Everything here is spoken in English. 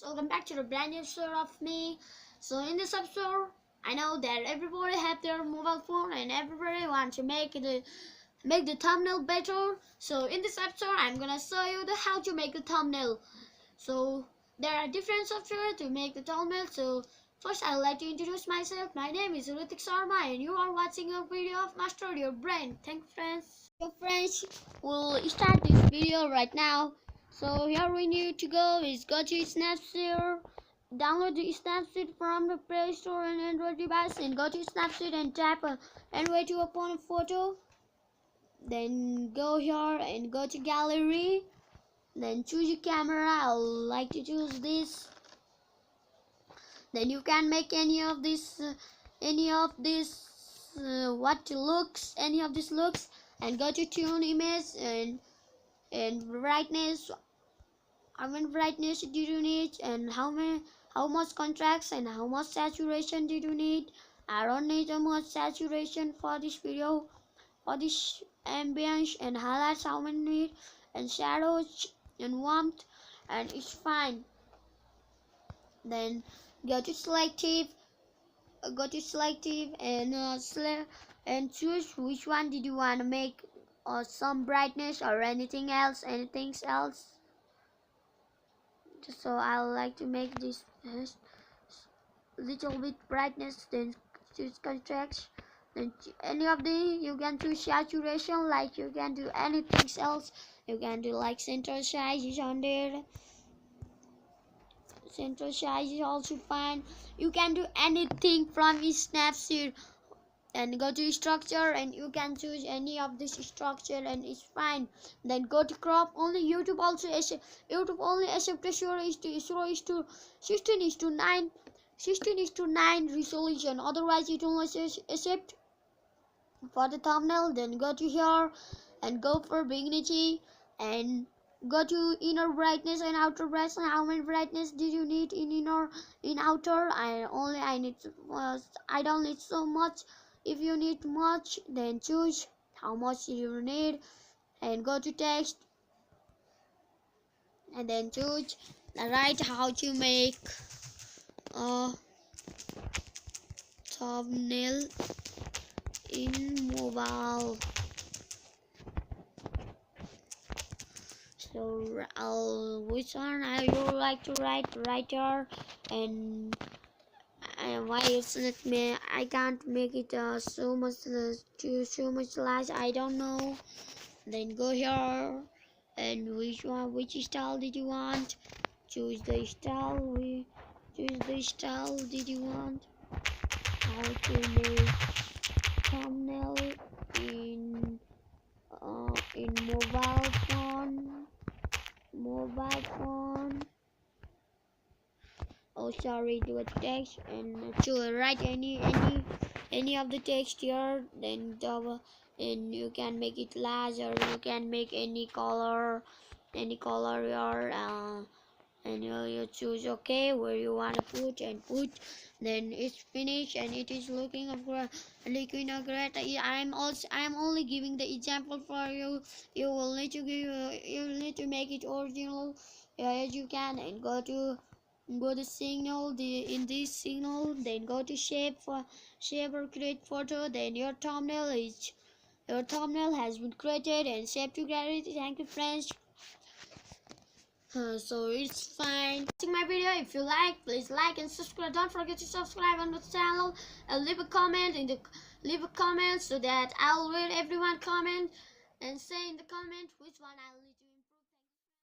Welcome back to the brand new episode of me. So in this episode, I know that everybody have their mobile phone and everybody wants to make the thumbnail better. So in this episode, I'm gonna show you how to make the thumbnail. So there are different software to make the thumbnail. So first, I'd like to introduce myself. My name is Ritik Sharma, and you are watching a video of Master Your Brain. Thank you, friends. So friends, we'll start this video right now. So here we need to go is go to Snapseed, download the Snapseed from the Play Store and Android device, and go to Snapseed and tap and way to upon a photo. Then go here and go to gallery. Then choose your camera. I like to choose this. Then you can make any of this any of this looks, and go to tune image and brightness. How many brightness do you need, and how much contrast and how much saturation do you need? I don't need so much saturation for this video. For this ambience and highlights, how many need, and shadows and warmth, and it's fine. Then go to selective and choose which one did you want to make, or some brightness or anything else. So I would like to make this little bit brightness, then choose contrast. Then any of the you can choose saturation, like you can do anything else. You can do like center size is on there. Center size is also fine. You can do anything from this Snapseed, and go to structure and you can choose any of this structure and it's fine. Then go to crop. Only YouTube only accept ratio is to 16:9 resolution. Otherwise it only accept for the thumbnail. Then go to here and go for beginning and go to inner brightness and outer brightness. How many brightness did you need in inner, in outer? I need I don't need so much. If you need much, then choose how much you need and go to text and then choose write how to make a thumbnail in mobile. So which one I would like to write here, and why it's not me, I can't make it so much large, I don't know. Then go here and which style did you want? Choose the style. We choose the style did you want. How to make thumbnail in mobile phone. Oh sorry, do a text and to write any of the text here. Then double, and you can make it large or you can make any color here, and you choose okay where you want to put and put. Then it's finished and it is looking great. I'm only giving the example for you. You will need to make it original as you can, and go to signal, in this signal, then go to shape or create photo. Then your thumbnail has been created and saved to gallery. Thank you, friends. So it's fine. Watching my video. If you like, please like and subscribe. Don't forget to subscribe on the channel and leave a comment so that I'll read everyone comment and say in the comment which one I'll need to